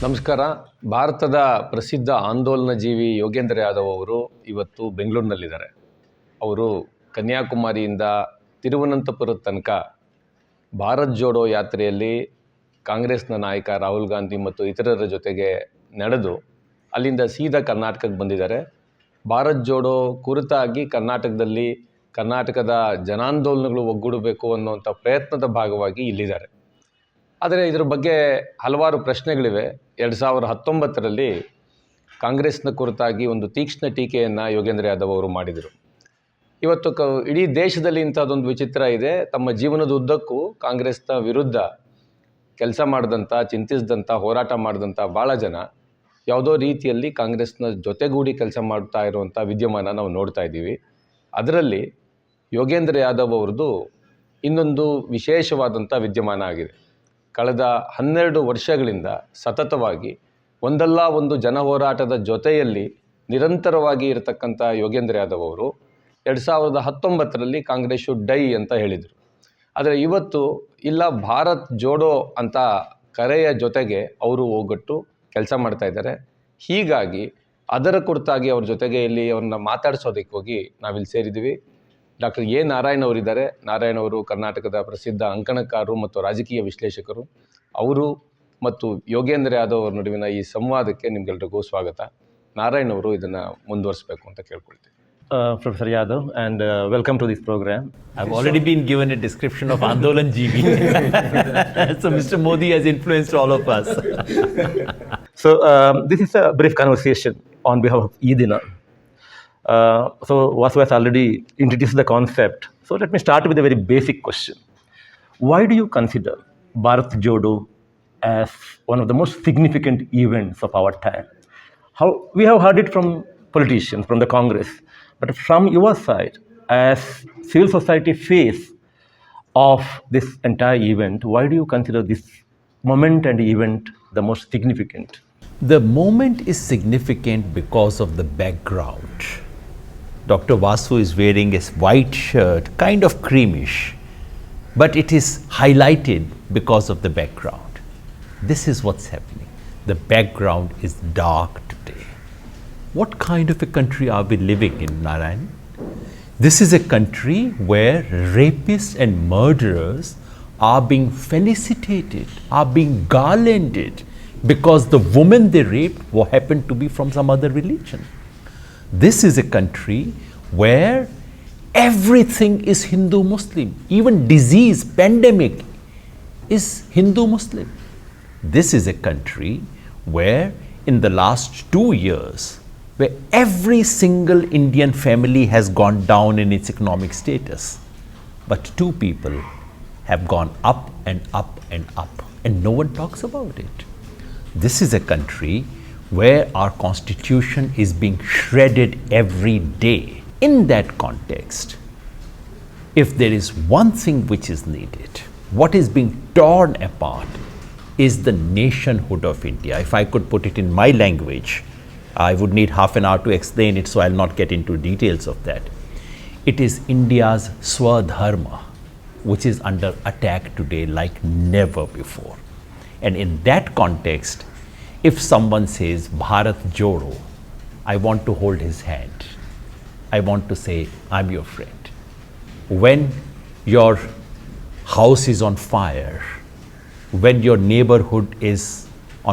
ನಮಸ್ಕಾರ. ಭಾರತದ ಪ್ರಸಿದ್ಧ ಆಂದೋಲನ ಜೀವಿ ಯೋಗೇಂದ್ರ ಯಾದವ್ ಅವರು ಇವತ್ತು ಬೆಂಗಳೂರಿನಲ್ಲಿದ್ದಾರೆ. ಅವರು ಕನ್ಯಾಕುಮಾರಿಯಿಂದ ತಿರುವನಂತಪುರದ ತನಕ ಭಾರತ್ ಜೋಡೋ ಯಾತ್ರೆಯಲ್ಲಿ ಕಾಂಗ್ರೆಸ್ನ ನಾಯಕ ರಾಹುಲ್ ಗಾಂಧಿ ಮತ್ತು ಇತರರ ಜೊತೆಗೆ ನಡೆದು ಅಲ್ಲಿಂದ ಸೀದಾ ಕರ್ನಾಟಕಕ್ಕೆ ಬಂದಿದ್ದಾರೆ. ಭಾರತ್ ಜೋಡೋ ಕುರಿತಾಗಿ ಕರ್ನಾಟಕದ ಜನಾಂದೋಲನಗಳು ಒಗ್ಗೂಡಬೇಕು ಅನ್ನುವಂಥ ಪ್ರಯತ್ನದ ಭಾಗವಾಗಿ ಇಲ್ಲಿದ್ದಾರೆ. ಆದರೆ ಇದರ ಬಗ್ಗೆ ಹಲವಾರು ಪ್ರಶ್ನೆಗಳಿವೆ. 2019ರಲ್ಲಿ ಕಾಂಗ್ರೆಸ್ನ ಕುರಿತಾಗಿ ಒಂದು ತೀಕ್ಷ್ಣ ಟೀಕೆಯನ್ನು ಯೋಗೇಂದ್ರ ಯಾದವ್ ಅವರು ಮಾಡಿದರು. ಇವತ್ತು ಇಡೀ ದೇಶದಲ್ಲಿ ಇಂಥದ್ದೊಂದು ವಿಚಿತ್ರ ಇದೆ. ತಮ್ಮ ಜೀವನದ ಉದ್ದಕ್ಕೂ ಕಾಂಗ್ರೆಸ್ನ ವಿರುದ್ಧ ಕೆಲಸ ಮಾಡಿದಂಥ, ಚಿಂತಿಸಿದಂಥ, ಹೋರಾಟ ಮಾಡಿದಂಥ ಭಾಳ ಜನ ಯಾವುದೋ ರೀತಿಯಲ್ಲಿ ಕಾಂಗ್ರೆಸ್ನ ಜೊತೆಗೂಡಿ ಕೆಲಸ ಮಾಡ್ತಾ ಇರುವಂಥ ವಿದ್ಯಮಾನ ನಾವು ನೋಡ್ತಾ ಇದ್ದೀವಿ. ಅದರಲ್ಲಿ ಯೋಗೇಂದ್ರ ಯಾದವ್ ಅವ್ರದ್ದು ಇನ್ನೊಂದು ವಿಶೇಷವಾದಂಥ ವಿದ್ಯಮಾನ ಆಗಿದೆ. ಕಳೆದ 12 ವರ್ಷಗಳಿಂದ ಸತತವಾಗಿ ಒಂದಲ್ಲ ಒಂದು ಜನ ಹೋರಾಟದ ಜೊತೆಯಲ್ಲಿ ನಿರಂತರವಾಗಿ ಇರತಕ್ಕಂಥ ಯೋಗೇಂದ್ರ ಯಾದವ್ ಅವರು 2019ರಲ್ಲಿ ಕಾಂಗ್ರೆಸ್ಸು ಡೈ ಅಂತ ಹೇಳಿದರು. ಆದರೆ ಇವತ್ತು ಇಲ್ಲ, ಭಾರತ್ ಜೋಡೋ ಅಂತ ಕರೆಯ ಜೊತೆಗೆ ಅವರು ಒಗ್ಗಟ್ಟು ಕೆಲಸ ಮಾಡ್ತಾ ಇದ್ದಾರೆ. ಹೀಗಾಗಿ ಅದರ ಕುರಿತಾಗಿ ಅವ್ರ ಜೊತೆಗೆ ಇಲ್ಲಿ ಅವ್ರನ್ನ ಮಾತಾಡಿಸೋದಕ್ಕೆ ಹೋಗಿ ನಾವಿಲ್ಲಿ ಸೇರಿದ್ದೀವಿ. ಡಾಕ್ಟರ್ ಎ ನಾರಾಯಣ್ ಅವರಿದ್ದಾರೆ. ನಾರಾಯಣ್ ಅವರು ಕರ್ನಾಟಕದ ಪ್ರಸಿದ್ಧ ಅಂಕಣಕಾರರು ಮತ್ತು ರಾಜಕೀಯ ವಿಶ್ಲೇಷಕರು. ಅವರು ಮತ್ತು ಯೋಗೇಂದ್ರ ಯಾದವ್ ಅವರ ನಡುವಿನ ಈ ಸಂವಾದಕ್ಕೆ ನಿಮಗೆಲ್ರಿಗೂ ಸ್ವಾಗತ. ನಾರಾಯಣ್ ಅವರು ಇದನ್ನು ಮುಂದುವರಿಸಬೇಕು ಅಂತ ಕೇಳ್ಕೊಳ್ತೀನಿ. Professor Yadav, and welcome to this program. I've already been given a description of Andolan GB. So Mr. Modi has influenced all of us. So this is a brief conversation on behalf of Edina. So Vasu has already introduced the concept. So let me start with a very basic question. Why do you consider Bharat Jodo as one of the most significant events of our time? We have heard it from politicians, from the Congress, but from your side, as civil society face of this entire event, why do you consider this moment and event the most significant? The moment is significant because of the background. Dr. Vasu is wearing a white shirt, kind of creamish, but it is highlighted because of the background. This is what's happening. The background is dark today. What kind of a country are we living in, Narayan? This is a country where rapists and murderers are being felicitated, are being garlanded because the woman they raped happened to be from some other religion. This is a country where everything is Hindu-Muslim. Even disease, pandemic is Hindu-Muslim. This is a country where in the last 2 years, where every single Indian family has gone down in its economic status, but 2 people have gone up and up and up, and no one talks about it. This is a country where our constitution is being shredded every day. In that context, if there is one thing which is needed, what is being torn apart is the nationhood of India. If I could put it in my language, I would need half an hour to explain it, so I'll not get into details of that. It is India's Swadharma, which is under attack today like never before. And in that context, if someone says Bharat Jodo, I want to hold his hand. I want to say, I'm your friend. When your house is on fire, when your neighborhood is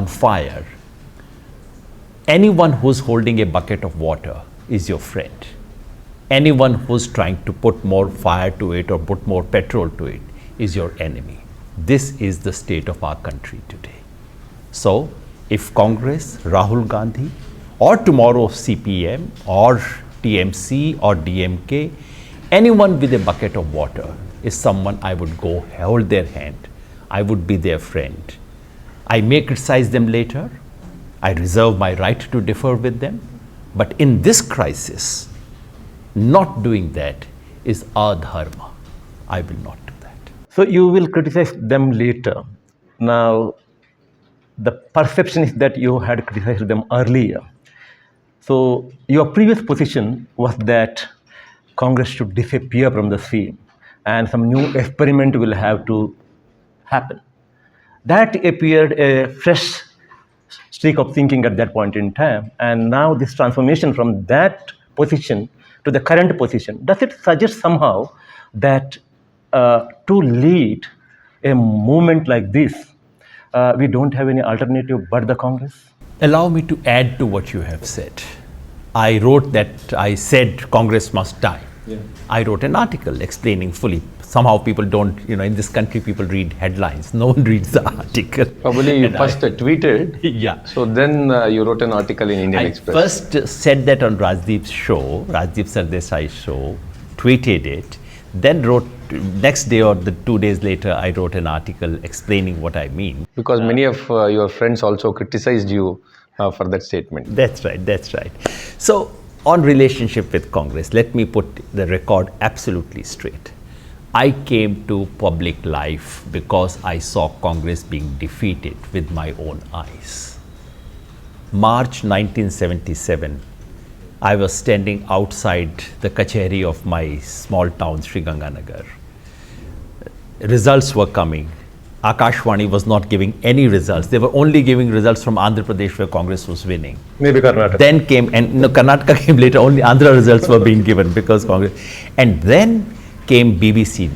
on fire, anyone who's holding a bucket of water is your friend. Anyone who's trying to put more fire to it or put more petrol to it is your enemy. This is the state of our country today. So, if Congress, Rahul Gandhi, or tomorrow CPM, or TMC, or DMK, anyone with a bucket of water is someone I would go hold their hand. I would be their friend. I may criticize them later. I reserve my right to differ with them. But in this crisis, not doing that is adharma. I will not do that. So you will criticize them later. Now, the perception is that you had criticized them earlier. So your previous position was that Congress should disappear from the scene and some new experiment will have to happen. That appeared a fresh streak of thinking at that point in time. And now this transformation from that position to the current position, does it suggest somehow that to lead a movement like this, we don't have any alternative but the Congress? Allow me to add to what you have said. I wrote that I said Congress must die. Yeah. I wrote an article explaining fully. Somehow people don't, in this country people read headlines. No one reads the article. Probably you first tweeted. Yeah. So then you wrote an article in Indian Express. First said that on Rajdeep's show, Rajdeep Sardesai's show, tweeted it, then wrote, next day or 2 days later, I wrote an article explaining what I mean. Because many of your friends also criticized you for that statement. That's right. So, on relationship with Congress, let me put the record absolutely straight. I came to public life because I saw Congress being defeated with my own eyes. March 1977, I was standing outside the kacheri of my small town, Sri Ganganagar. Results were coming. Akashvani was not giving any results. They were only giving results from Andhra Pradesh where Congress was winning. Maybe Karnataka. Then came, and no, Karnataka came later, only Andhra results were being given because Congress. And then came BBC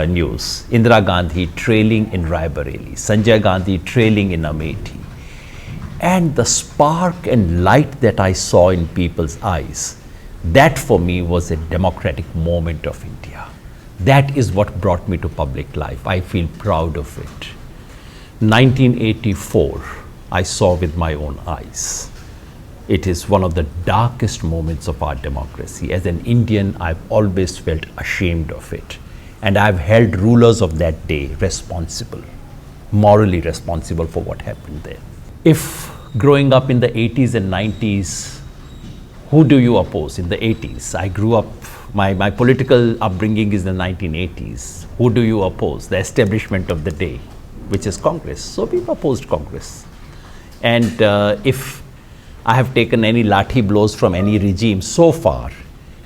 news. Indira Gandhi trailing in Raebareli, Sanjay Gandhi trailing in Amethi. And the spark and light that I saw in people's eyes, that for me was a democratic moment of India. That is what brought me to public life. I feel proud of it. 1984, I saw with my own eyes. It is one of the darkest moments of our democracy. As an Indian, I've always felt ashamed of it. And I've held rulers of that day responsible, morally responsible for what happened there. If growing up in the 80s and 90s, who do you oppose in the 80s? I grew up, my political upbringing is in the 1980s. Who do you oppose? The establishment of the day, which is Congress. So we've opposed Congress. And if I have taken any lathi blows from any regime so far,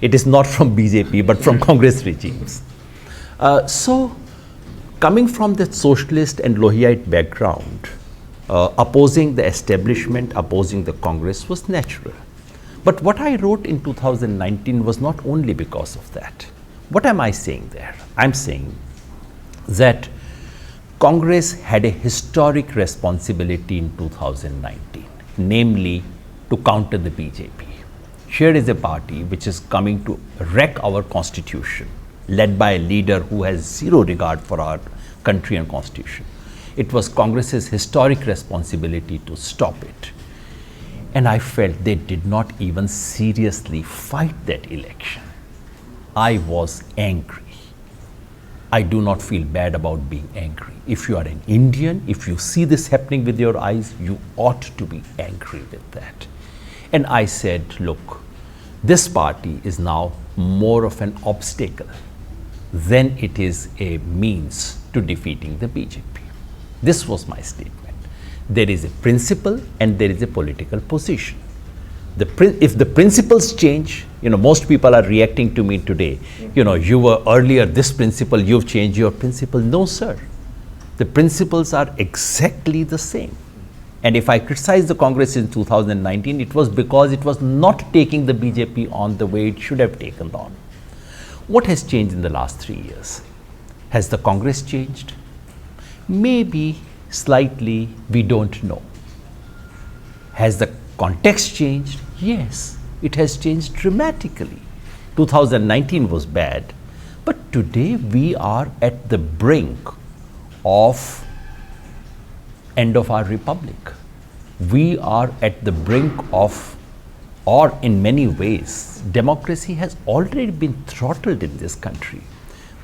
it is not from BJP, but from Congress regimes. So coming from that socialist and Lohiyite background, opposing the establishment, opposing the Congress was natural. But what I wrote in 2019 was not only because of that. What am I saying there? I'm saying that Congress had a historic responsibility in 2019, namely to counter the BJP. Here is a party which is coming to wreck our constitution, led by a leader who has zero regard for our country and constitution. It was Congress's historic responsibility to stop it. And I felt they did not even seriously fight that election. I was angry. I do not feel bad about being angry. If you are an Indian, if you see this happening with your eyes, you ought to be angry with that. And I said, look, this party is now more of an obstacle than it is a means to defeating the BJP. This was my statement. There is a principle and there is a political position. If the principles change, most people are reacting to me today. You were earlier this principle, you've changed your principle. No, sir. The principles are exactly the same. And if I criticized the Congress in 2019, it was because it was not taking the BJP on the way it should have taken on. What has changed in the last 3 years? Has the Congress changed? Maybe slightly, we don't know. Has the context changed? Yes, it has changed dramatically. 2019 was bad, but today we are at the brink of end of our republic. We are at the brink of, or in many ways, democracy has already been throttled in this country.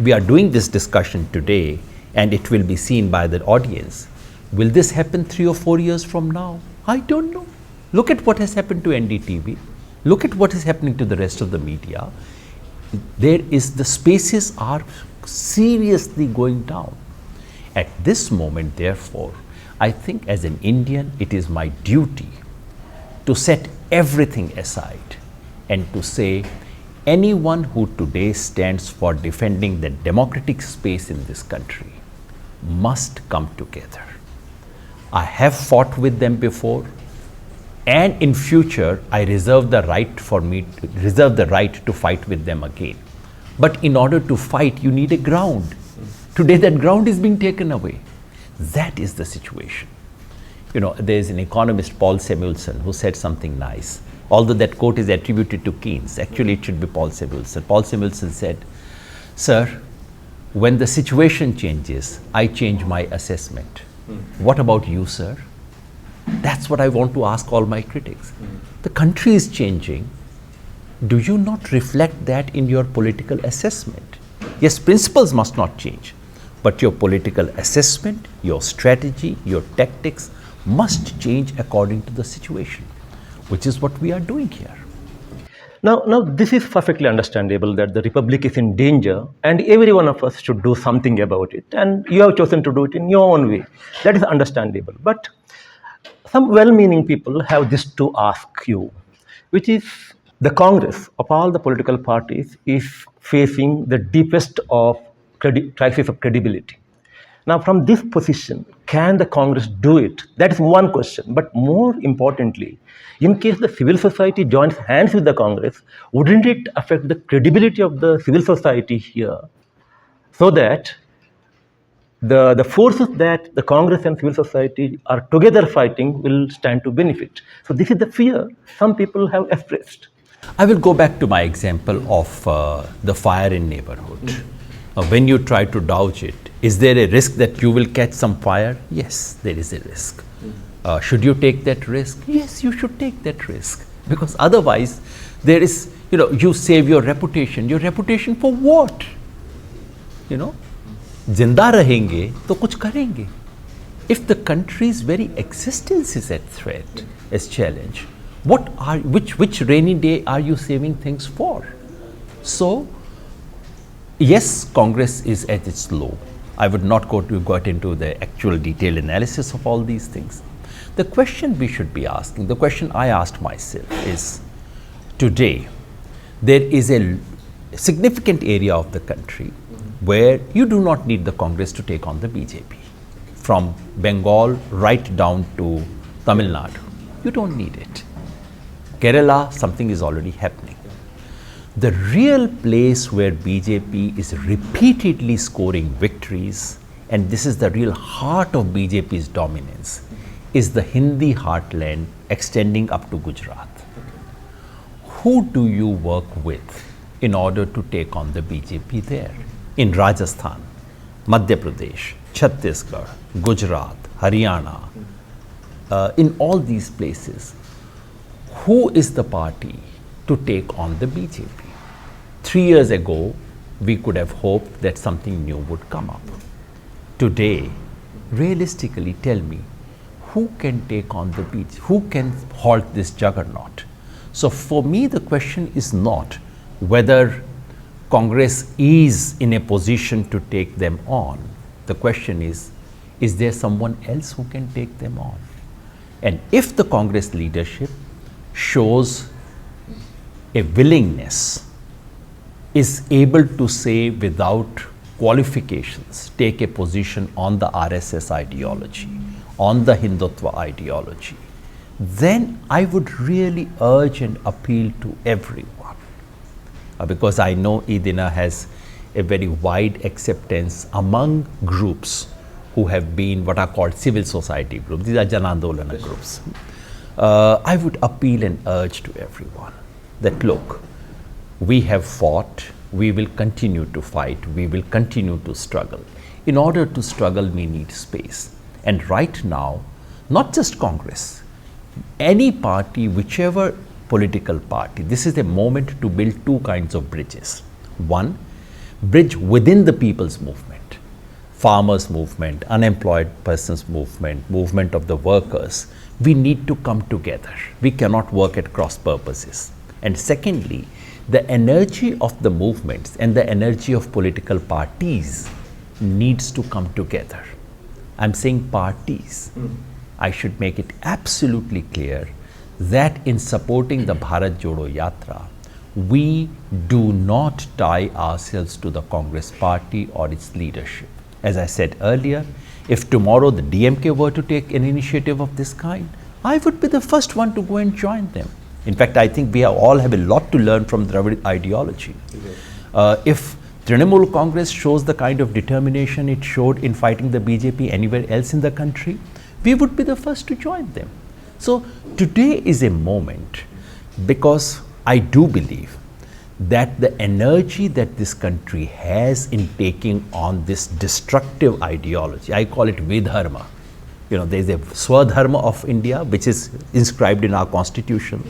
We are doing this discussion today and it will be seen by the audience. Will this happen 3 or 4 years from now? I don't know. Look at what has happened to NDTV. Look at what is happening to the rest of the media. The spaces are seriously going down. At this moment, therefore, I think as an Indian, it is my duty to set everything aside and to say, anyone who today stands for defending the democratic space in this country must come together. I have fought with them before, and in future I reserve the right to fight with them again. But in order to fight, you need a ground. Today that ground is being taken away. That is the situation. You know, there is an economist, Paul Samuelson, who said something nice. Although that quote is attributed to Keynes, actually it should be Paul Samuelson. Paul Samuelson said, "Sir, when the situation changes, I change my assessment. What about you, sir?" That's what I want to ask all my critics. The country is changing. Do you not reflect that in your political assessment? Yes, principles must not change, but your political assessment, your strategy, your tactics must change according to the situation, which is what we are doing here. Now, this is perfectly understandable that the Republic is in danger and every one of us should do something about it. And you have chosen to do it in your own way. That is understandable. But some well-meaning people have this to ask you, which is the Congress of all the political parties is facing the deepest of crisis of credibility. Now, from this position, can the Congress do it? That is one question. But more importantly, in case the civil society joins hands with the Congress, wouldn't it affect the credibility of the civil society here? So that the forces that the Congress and civil society are together fighting will stand to benefit. So this is the fear some people have expressed. I will go back to my example of the fire in neighborhood. When you try to dodge it, is there a risk that you will catch some fire? Yes, there is a risk. Should you take that risk? Yes, you should take that risk. Because otherwise, there is, you save your reputation. Your reputation for what? Zinda rahenge, to kuch karenge. If the country's very existence is at threat, is challenged, which rainy day are you saving things for? So, yes, Congress is at its low. I would not get into the actual detailed analysis of all these things. The question we should be asking, the question I asked myself is, today, there is a significant area of the country where you do not need the Congress to take on the BJP. From Bengal right down to Tamil Nadu, you don't need it. Kerala, something is already happening. The real place where BJP is repeatedly scoring victories, and this is the real heart of BJP's dominance, is the Hindi heartland extending up to Gujarat. Who do you work with in order to take on the BJP there? In Rajasthan, Madhya Pradesh, Chhattisgarh, Gujarat, Haryana, in all these places, who is the party to take on the BJP? 3 years ago, we could have hoped that something new would come up. Today, realistically, tell me, who can take on the BJP? Who can halt this juggernaut? So for me, the question is not whether Congress is in a position to take them on. The question is there someone else who can take them on? And if the Congress leadership shows a willingness, is able to say without qualifications, take a position on the RSS ideology, on the Hindutva ideology, then I would really urge and appeal to everyone. Because I know Edina has a very wide acceptance among groups who have been what are called civil society groups. These are Janandolana groups. I would appeal and urge to everyone that look, we have fought, we will continue to fight, we will continue to struggle. In order to struggle, we need space. And right now, not just Congress, any party, whichever political party, this is a moment to build two kinds of bridges. One, bridge within the people's movement, farmers' movement, unemployed persons' movement, movement of the workers. We need to come together. We cannot work at cross purposes. And secondly, the energy of the movements and the energy of political parties needs to come together. I'm saying parties. I should make it absolutely clear that in supporting the Bharat Jodo Yatra, we do not tie ourselves to the Congress party or its leadership. As I said earlier, If tomorrow the DMK were to take an initiative of this kind, I would be the first one to go and join them. In fact, I think we all have a lot to learn from Dravid ideology. If Trinamool Congress shows the kind of determination it showed in fighting the BJP anywhere else in the country, we would be the first to join them. So today is a moment, because I do believe that the energy that this country has in taking on this destructive ideology, I call it Vidharma. You know, there is a Swadharma of India, which is inscribed in our constitution.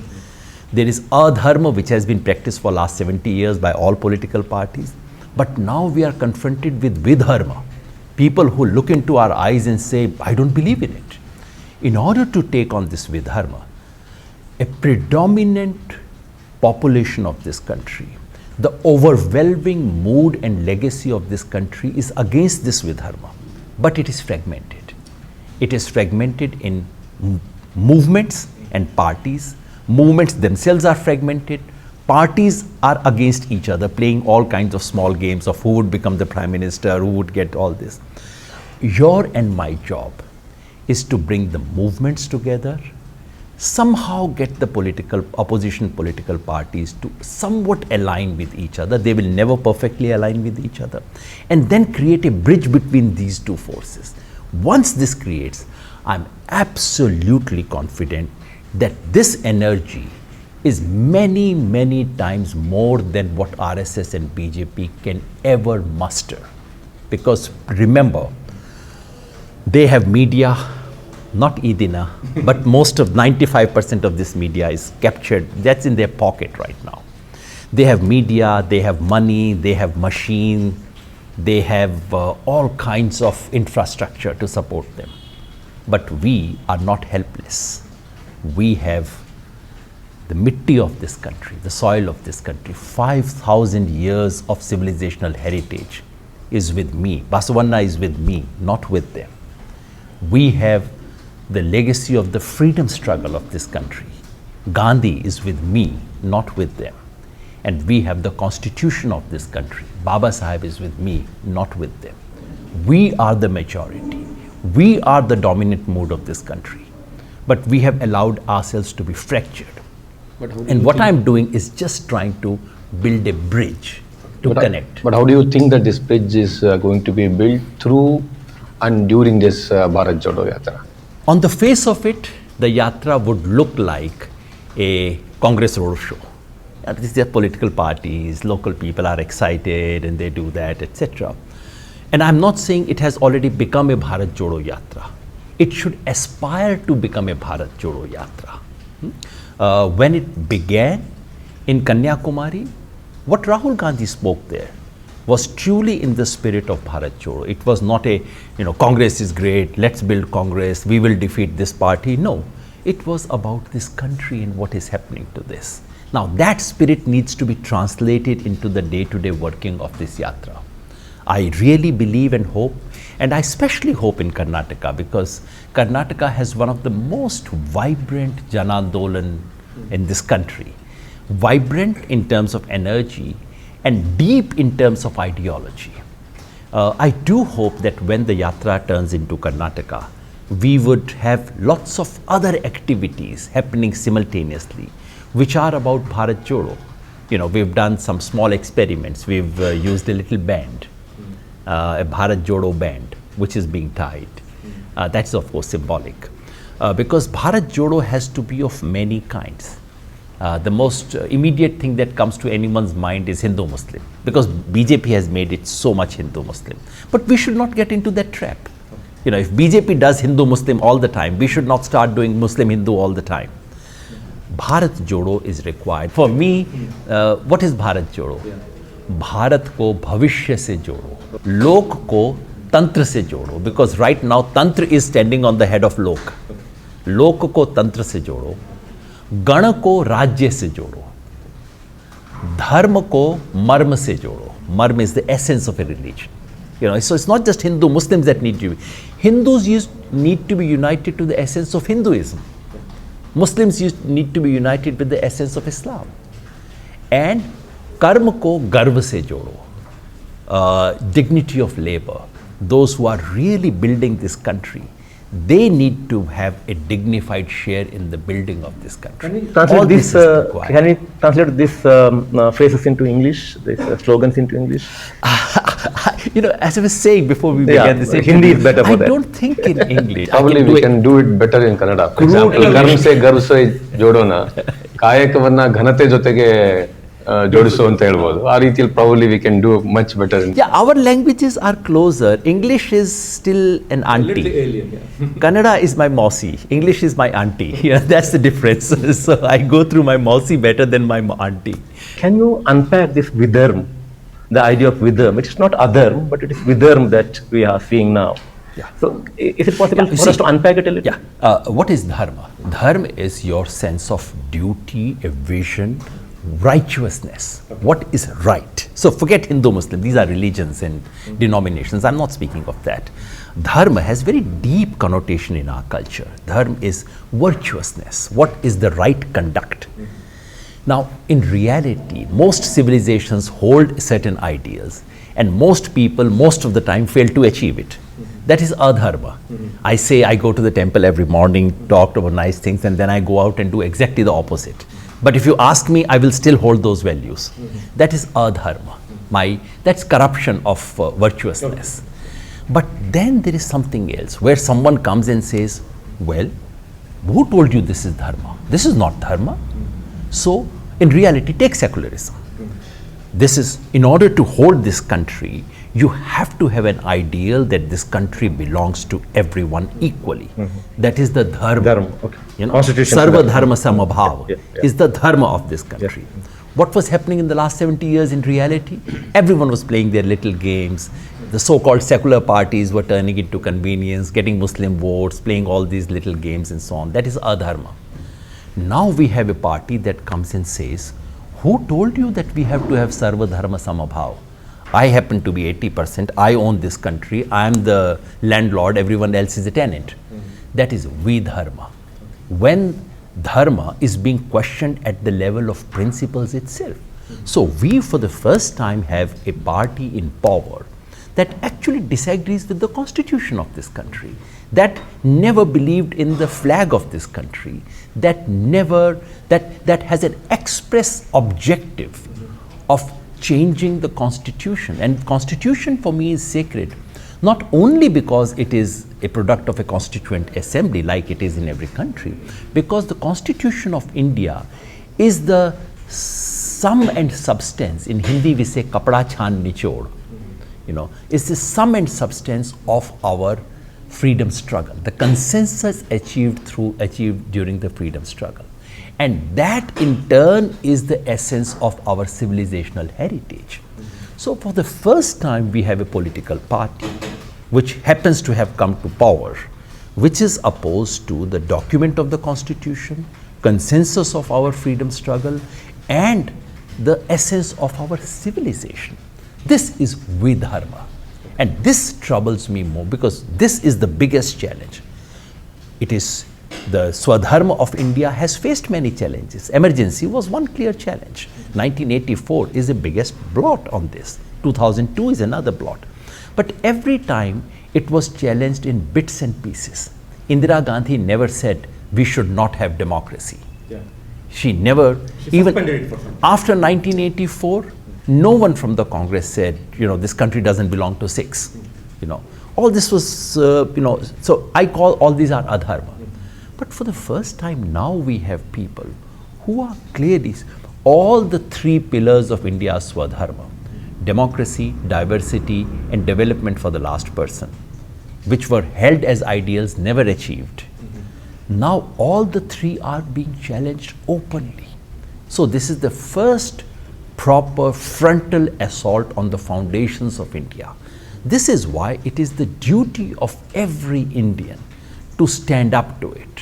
There is Adharma, which has been practiced for last 70 years by all political parties. But now we are confronted with Vidharma, people who look into our eyes and say, I don't believe in it. In order to take on this Vidharma, a predominant population of this country, the overwhelming mood and legacy of this country is against this Vidharma, but it is fragmented. It is fragmented in movements and parties. Movements themselves are fragmented. Parties are against each other, playing all kinds of small games of who would become the prime minister, who would get all this. Your and my job is to bring the movements together, somehow get the opposition political parties to somewhat align with each other. They will never perfectly align with each other. And then create a bridge between these two forces. Once this creates, I'm absolutely confident that this energy is many, many times more than what RSS and BJP can ever muster. Because remember, they have media, not Edina, but most of 95% of this media is captured. That's in their pocket right now. They have media, they have money, they have machine, they have all kinds of infrastructure to support them. But we are not helpless. We have the mitti of this country, the soil of this country, 5,000 years of civilizational heritage is with me. Basavanna is with me, not with them. We have the legacy of the freedom struggle of this country. Gandhi is with me, not with them. And we have the constitution of this country. Baba Sahib is with me, not with them. We are the majority. We are the dominant mood of this country. But we have allowed ourselves to be fractured. And what I'm doing is just trying to build a bridge to connect. But how do you think that this bridge is going to be built through and during this Bharat Jodo Yatra? On the face of it, the yatra would look like a Congress roadshow. These are political parties, local people are excited and they do that, etc. And I'm not saying it has already become a Bharat Jodo Yatra. It should aspire to become a Bharat Jodo Yatra. When it began in Kanyakumari, what Rahul Gandhi spoke there was truly in the spirit of Bharat Jodo. It was not a, Congress is great, let's build Congress, we will defeat this party. No, it was about this country and what is happening to this. Now that spirit needs to be translated into the day-to-day working of this yatra. I really believe and hope, and I especially hope in Karnataka, because Karnataka has one of the most vibrant Janandolan in this country. Vibrant in terms of energy and deep in terms of ideology. I do hope that when the yatra turns into Karnataka, we would have lots of other activities happening simultaneously, which are about Bharat Jodo. We've done some small experiments. We've used a little band, a Bharat Jodo band, which is being tied. That's of course symbolic. Because Bharat Jodo has to be of many kinds. The most immediate thing that comes to anyone's mind is Hindu-Muslim, because BJP has made it so much Hindu-Muslim. But we should not get into that trap. If BJP does Hindu-Muslim all the time, we should not start doing Muslim-Hindu all the time. Bharat Jodo is required. For me, what is Bharat Jodo? Bharat ko bhavishya se jodo, lok ko tantra se jodo, because right now tantra is standing on the head of lok. Lok ko tantra se jodo, gana ko rajya se jodo, dharma ko marma se jodo. Marma is the essence of a religion. So it's not just Hindu Muslims that need to be. Hindus need to be united to the essence of Hinduism. Muslims need to be united with the essence of Islam. And karma ko garva se jodo, dignity of labor, those who are really building this country, they need to have a dignified share in the building of this country. Can you translate these phrases into English, these slogans into English? You know, as I was saying before we began this interview, Hindi is better for I that. don't think in English. Probably we can do it better in Kannada. For example, ಗರ್ಮ್ ಸೆ ಗರ್ವ್ ಸೆ ಜೋಡೋಣ, ಕಾಯಕವನ್ನ ಘನತೆ ಜೊತೆಗೆ ಜೋಡಿಸು ಅಂತ ಹೇಳ್ಬೋದು. ಆ ರೀತಿಯಲ್ಲಿ probably we can do much better. Yeah, our languages are closer. English is still an auntie. Alien, yeah. Kannada is my mausi. English is my auntie. Yeah, that's the difference. So I go through my mausi better than my auntie. Can you unpack this vidharm, the idea of vidharm? It is not adharm, but it is vidharm that we are seeing now. Yeah. So is it possible for us to unpack it a little? Yeah. What is dharma? Dharma is your sense of duty, a vision, righteousness. What is right? So forget Hindu, Muslim. These are religions and denominations. I'm not speaking of that. Dharma has very deep connotation in our culture. Dharma is virtuousness. What is the right conduct? Now, in reality, most civilizations hold certain ideas, and most people, most of the time, fail to achieve it. That is adharma. I say I go to the temple every morning, talk about nice things, and then I go out and do exactly the opposite. But if you ask me, I will still hold those values. That is adharma. That's corruption of virtuousness. But then there is something else, where someone comes and says, well, who told you this is dharma? This is not dharma. So, in reality, take secularism. This is, in order to hold this country, you have to have an ideal that this country belongs to everyone equally. That is the dharma. Dharma, okay. You know, Constitution. Sarva Dharma Samabhava Yeah. is the dharma of this country. What was happening in the last 70 years in reality? Everyone was playing their little games. The so-called secular parties were turning it to convenience, getting Muslim votes, playing all these little games and so on. That is adharma. Now we have a party that comes and says, who told you that we have to have Sarva Dharma Samabhava? I happen to be 80%, I own this country, I am the landlord, everyone else is a tenant. That is vidharma. When dharma is being questioned at the level of principles itself. So we for the first time have a party in power that actually disagrees with the constitution of this country, that never believed in the flag of this country, that has an express objective of changing the constitution. And constitution for me is sacred, not only because it is a product of a constituent assembly like it is in every country, because the constitution of India is the sum and substance. In Hindi we say kapda chhan nichod. You know, it's the sum and substance of our freedom struggle, the consensus achieved during the freedom struggle. And that in turn is the essence of our civilizational heritage. So for the first time we have a political party which happens to have come to power, which is opposed to the document of the constitution, consensus of our freedom struggle, and the essence of our civilization. This is vidharma. And this troubles me more because this is the biggest challenge. It is the Swadharma of India has faced many challenges. Emergency was one clear challenge. 1984 is the biggest blot on this. 2002 is another blot. But every time it was challenged in bits and pieces. Indira Gandhi never said we should not have democracy. Yeah. She never, even suspended it for some time. after 1984, no one from the Congress said, you know, this country doesn't belong to six. You know, all this was, so I call all these are adharma. But for the first time now we have people who are clearly all the three pillars of India's Swadharma: democracy, diversity, and development for the last person, which were held as ideals never achieved. Now all the three are being challenged openly. So this is the first proper frontal assault on the foundations of India. This is why it is the duty of every Indian to stand up to it.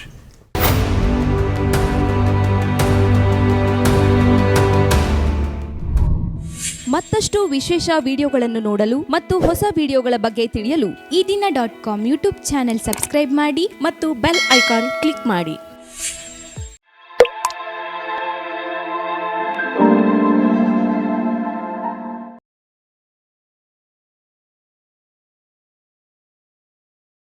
ಮತ್ತಷ್ಟು ವಿಶೇಷ ವಿಡಿಯೋಗಳನ್ನು ನೋಡಲು ಮತ್ತು ಹೊಸ ವಿಡಿಯೋಗಳ ಬಗ್ಗೆ ತಿಳಿಯಲು ಈ ದಿನ .com ಯೂಟ್ಯೂಬ್ ಚಾನೆಲ್ ಸಬ್ಸ್ಕ್ರೈಬ್ ಮಾಡಿ ಮತ್ತು ಬೆಲ್ ಐಕಾನ್ ಕ್ಲಿಕ್ ಮಾಡಿ.